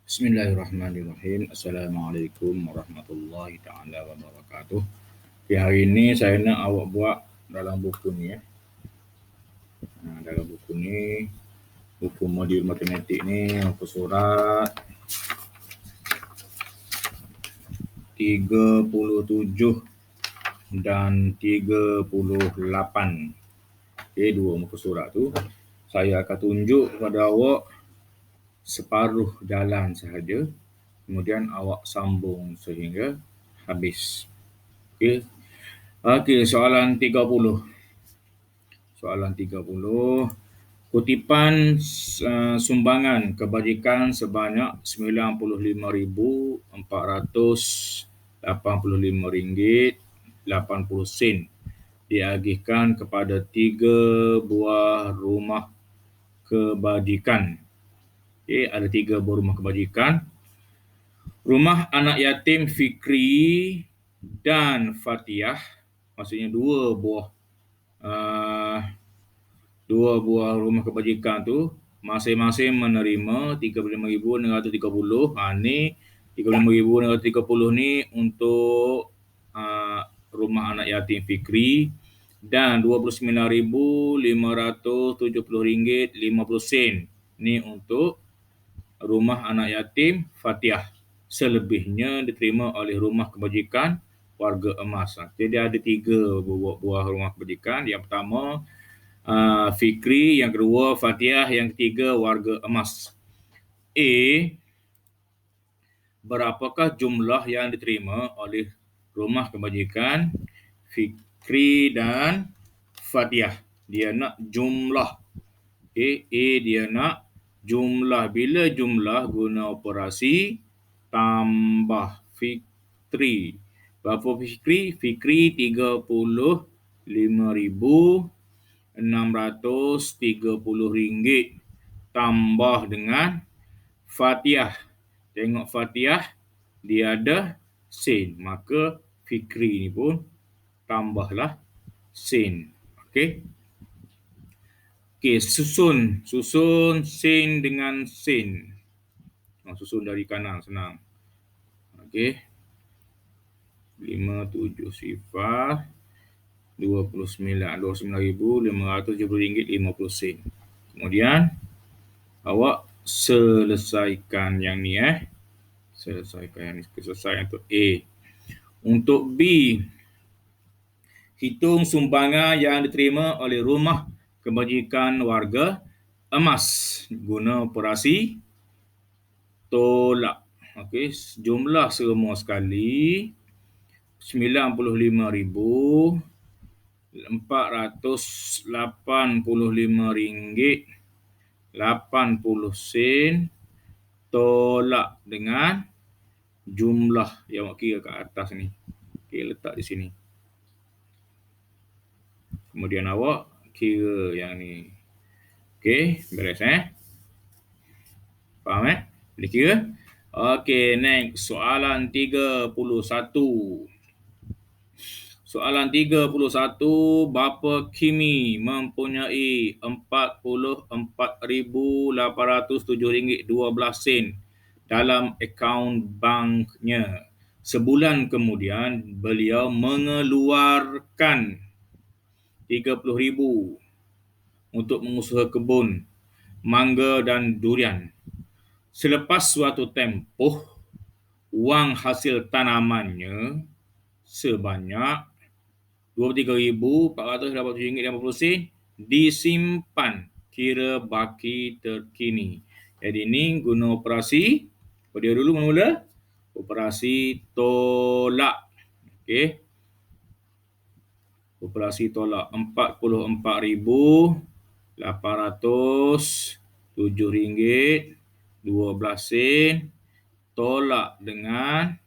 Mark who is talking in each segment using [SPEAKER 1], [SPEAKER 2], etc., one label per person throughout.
[SPEAKER 1] Bismillahirrahmanirrahim. Assalamualaikum warahmatullahi taala wabarakatuh. Hari ini saya nak awak buat dalam buku ni ya. Dalam buku ni, buku modul matematik ni, buku surat 37 dan 38. Okey, dua muka surat tu saya akan tunjuk kepada awak separuh jalan sahaja, kemudian awak sambung sehingga habis. Okey, soalan 30. Soalan 30. Kutipan sumbangan kebajikan sebanyak RM95,485.80 diagihkan kepada 3 buah rumah kebajikan. Okey, ada 3 buah rumah kebajikan. Rumah anak yatim Fikri dan Fatiah, maksudnya dua buah rumah kebajikan tu masing-masing menerima 35,630. Ni 35,630 ni untuk rumah anak yatim Fikri dan RM29,570.50 ni untuk rumah anak yatim Fatiah. Selebihnya diterima oleh rumah kebajikan warga emas. Jadi ada 3 buah rumah kebajikan. Yang pertama Fikri, yang kedua Fatiah, yang ketiga warga emas. Berapakah jumlah yang diterima oleh rumah kebajikan Fikri dan Fatiah? Dia nak jumlah. Dia nak jumlah. Bila jumlah, guna operasi tambah Fikri. Berapa Fikri? Fikri RM35,630 tambah dengan Fatiah. Tengok Fatiah, dia ada sen. Maka Fikri ni pun tambahlah sen. Okey. Susun sen dengan sen. Susun dari kanan, senang. Okey. 570 RM29,570.50. Kemudian awak selesaikan yang ni Selesaikan untuk A. Untuk B, hitung sumbangan yang diterima oleh rumah kebajikan warga emas guna operasi tolak. Okey, jumlah semua sekali RM95,485.80 tolak dengan jumlah yang awak kira kat atas ni. Okey, letak di sini. Kemudian awak kira yang ni. Okey, beres Faham Boleh kira? Okey, next. Soalan 31. Soalan 31. Bapa Kimi mempunyai RM44,807.12 dalam akaun banknya. Sebulan kemudian, beliau mengeluarkan RM30,000 untuk mengusaha kebun mangga dan durian. Selepas suatu tempoh, wang hasil tanamannya sebanyak RM23,480.50 disimpan kira baki terkini. Jadi ini guna operasi, dia dulu mula operasi tolak. Okey. Operasi tolak RM44,807.12 tolak dengan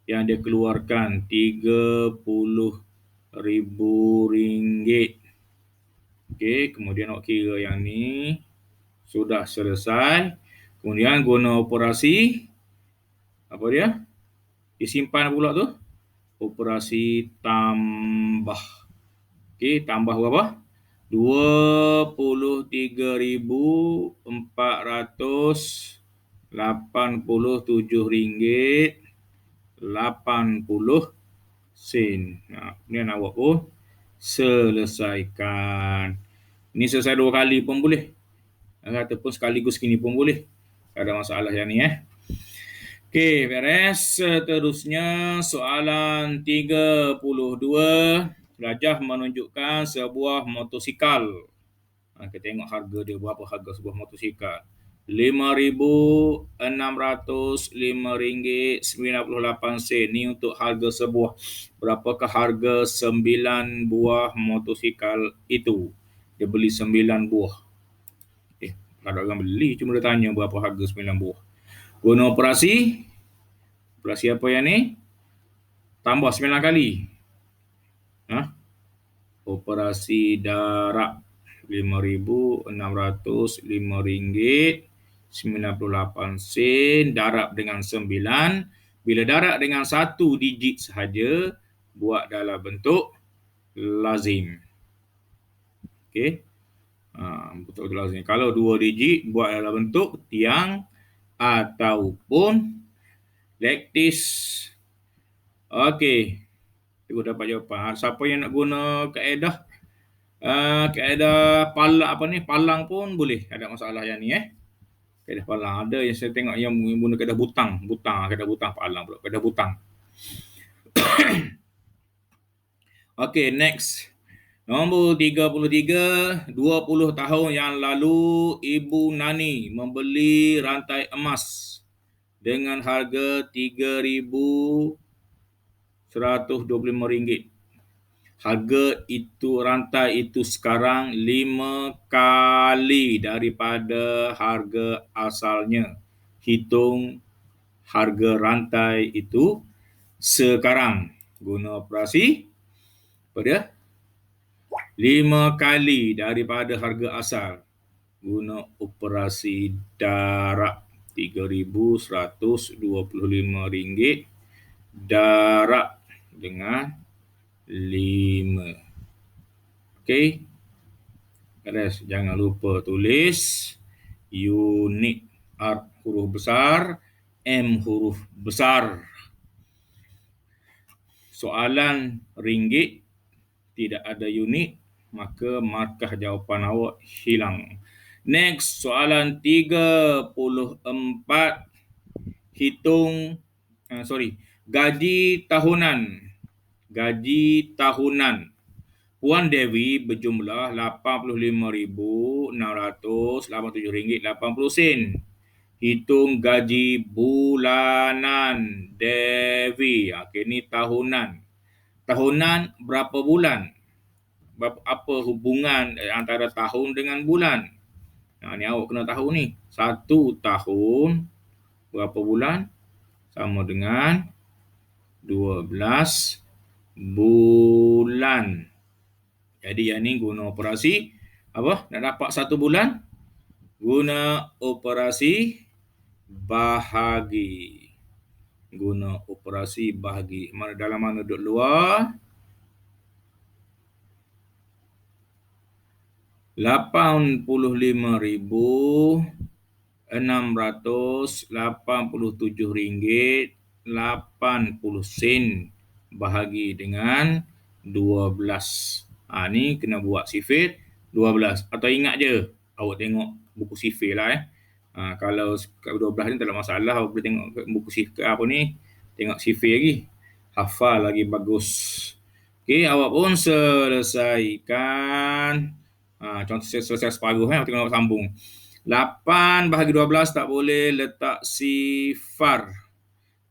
[SPEAKER 1] yang dia keluarkan RM30,000. Okey, kemudian awak kira yang ni sudah selesai. Kemudian guna operasi apa dia? Disimpan pula tu. Operasi tambah. Okey, tambah berapa? RM23,400 RM87.80. Kemudian awak pun selesaikan. Ini selesai 2 kali pun boleh. Ataupun sekaligus kini pun boleh. Tak ada masalah yang ni Okey, beres. Seterusnya soalan 32. Rajah menunjukkan sebuah motosikal. Kita tengok harga dia, berapa harga sebuah motosikal. RM5,605.98. Ni untuk harga sebuah. Berapakah harga 9 buah motosikal itu? Dia beli 9 buah. Tak ada orang beli, cuma dia tanya berapa harga 9 buah. Guna operasi apa yang ni? Tambah 9 kali. Operasi darab RM5,605.98 darab dengan 9. Bila darab dengan 1 digit sahaja, buat dalam bentuk lazim. Okey. Betul lazim. Kalau 2 digit, buat dalam bentuk tiang ataupun lektis. Okey. Cikgu dapat jawapan. Siapa yang nak guna kaedah palang pun boleh. Ada masalah yang ni kaedah palang. Ada yang saya tengok yang guna kaedah butang, kaedah butang palang pula, kaedah butang. Okey, next. Nombor 33, 20 tahun yang lalu Ibu Nani membeli rantai emas dengan harga RM3,125. Harga itu rantai itu sekarang 5 kali daripada harga asalnya. Hitung harga rantai itu sekarang. Guna operasi apa dia? 5 kali daripada harga asal. Guna operasi darab RM3,125 darab dengan 5. Okey. Beres. Jangan lupa tulis unit R huruf besar, M huruf besar. Soalan ringgit tidak ada unit, maka markah jawapan awak hilang. Next, soalan 34. Hitung gaji tahunan. Puan Dewi berjumlah RM85,687.80. Hitung gaji bulanan Dewi. Okey, ni tahunan. Tahunan berapa bulan? Apa hubungan antara tahun dengan bulan? Ni awak kena tahu ni. 1 tahun berapa bulan? Sama dengan 12 bulan. Jadi yang ni guna operasi apa? Nak dapat 1 bulan? Guna operasi bahagi. Dalam mana duduk luar? 85,687.80 bahagi dengan 12. Ni kena buat sifir 12. Atau ingat je, awak tengok buku sifir lah. Kalau 12 ni tak ada masalah, awak boleh tengok buku sifir tengok sifir lagi. Hafal lagi bagus. Okey, awak pun selesaikan. Contoh selesai separuh tengok sambung. 8 bahagi 12 tak boleh letak sifar.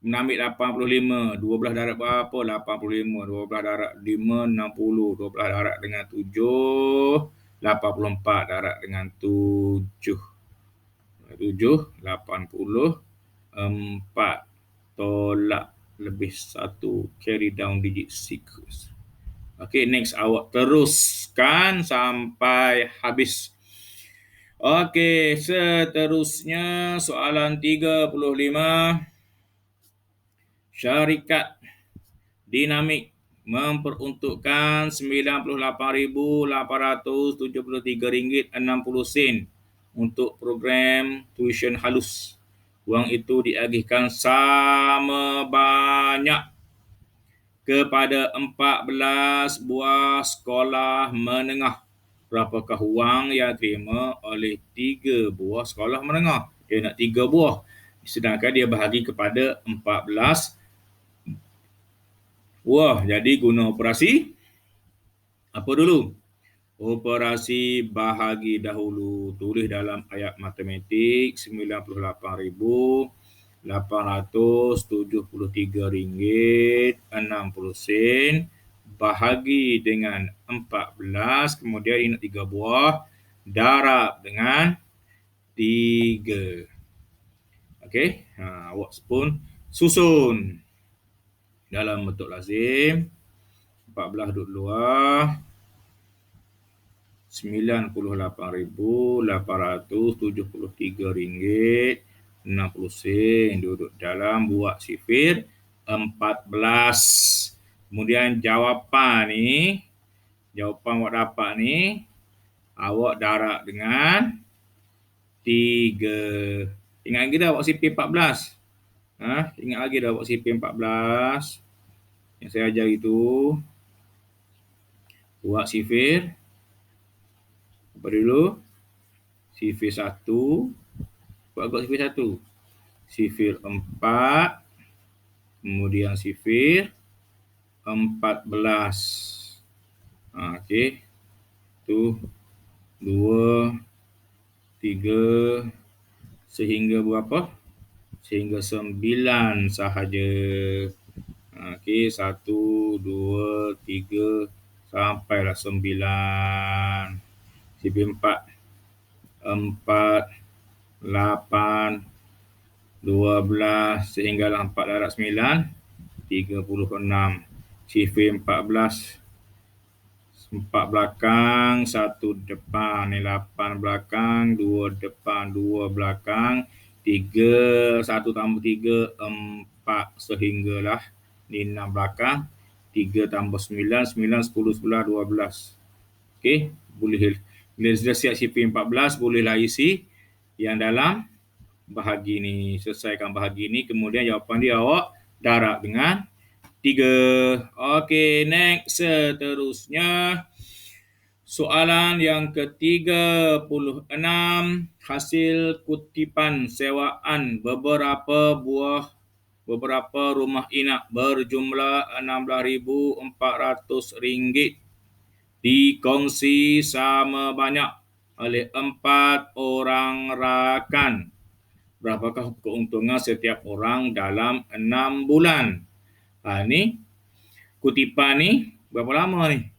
[SPEAKER 1] Ambil 85. 12 darab berapa? 85. 12 darab 5, 60. 12 darab dengan 7, 84 darab dengan 7. 84. Tolak lebih 1. Carry down digit 6. Okey, next awak teruskan sampai habis. Okey, seterusnya soalan 35. Syarikat Dinamik memperuntukkan RM98,873.60 untuk program tuition halus Wang itu diagihkan sama banyak kepada 14 buah sekolah menengah. Berapakah wang yang terima oleh 3 buah sekolah menengah? Dia nak 3 buah. Sedangkan dia bahagi kepada 14 buah. Jadi guna operasi apa dulu? Operasi bahagi dahulu. Tulis dalam ayat matematik RM98,873,60 bahagi dengan 14, kemudian ingat 3 buah, darab dengan 3. Okey, awak pun susun dalam bentuk lazim. 14 duduk luar, RM98,873,60 duduk dalam, buat sifir 14. Kemudian jawapan awak dapat ni, awak darab dengan 3. Ingat lagi dah awak sifir 14? Ingat lagi dah awak sifir 14 yang saya ajar itu? Buat sifir apa dulu? Sifir 1. Buat agak sifir 1. Sifir 4. Kemudian sifir 14. Okey. Tu 2, 3 sehingga berapa? Sehingga 9 sahaja. Okey, 1, 2, 3 sampailah 9. Sifir 4, 8, 12 sehinggalah 4 darab 9, 36. Sifir 14, 4 belakang, 1 depan. Ni 8 belakang, 2 depan, 2 belakang, 3, 1 tambah 3, 4 sehinggalah ni 6 belakang, 3 tambah 9, 9, 10, 11, 12. Okey, boleh. Bila sudah siap sifir 14, bolehlah isi yang dalam bahagi ni. Selesaikan bahagi ni, kemudian jawapan dia awak darab dengan 3. Okey, next. Seterusnya, soalan yang ke-36. Hasil kutipan sewaan beberapa rumah inap berjumlah RM16,400 dikongsi sama banyak oleh 4 orang rakan. Berapakah keuntungan setiap orang dalam 6 bulan? Ni kutipan ni berapa lama ni?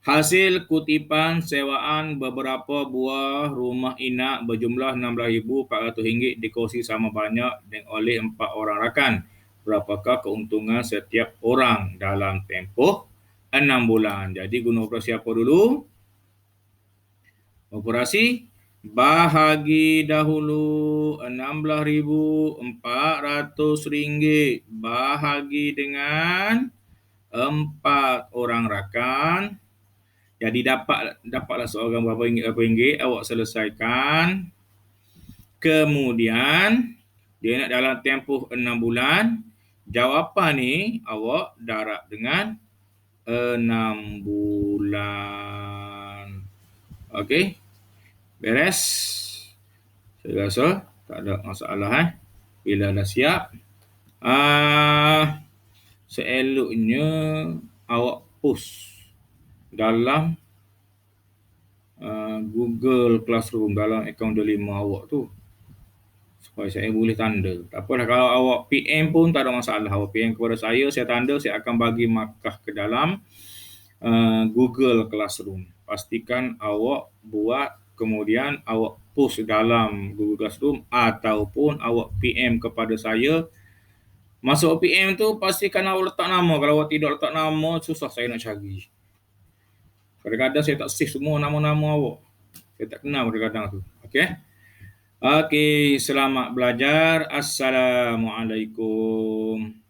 [SPEAKER 1] Hasil kutipan sewaan beberapa buah rumah inap berjumlah RM16,400 dikongsi sama banyak oleh 4 orang rakan. Berapakah keuntungan setiap orang dalam tempoh 6 bulan? Jadi guna operasi apa dulu? Operasi bahagi dahulu. RM16,400 bahagi dengan 4 orang rakan. Jadi dapatlah seorang berapa ringgit, awak selesaikan. Kemudian dia nak dalam tempoh 6 bulan. Jawapan ni awak darab dengan 6 bulan. Okey, beres. Saya rasa tak ada masalah. Bila dah siap, seeloknya awak post dalam Google Classroom, dalam akaun Delima awak tu, supaya saya boleh tanda. Tak apalah, kalau awak PM pun tak ada masalah. Awak PM kepada saya tanda, saya akan bagi markah ke dalam Google Classroom. Pastikan awak buat, kemudian awak post dalam Google Classroom, ataupun awak PM kepada saya. Masuk PM tu pastikan awak letak nama. Kalau awak tidak letak nama, susah saya nak cari. Kadang-kadang saya tak save semua nama-nama awak. Saya tak kenal kadang-kadang tu. Okey. Okey, selamat belajar. Assalamualaikum.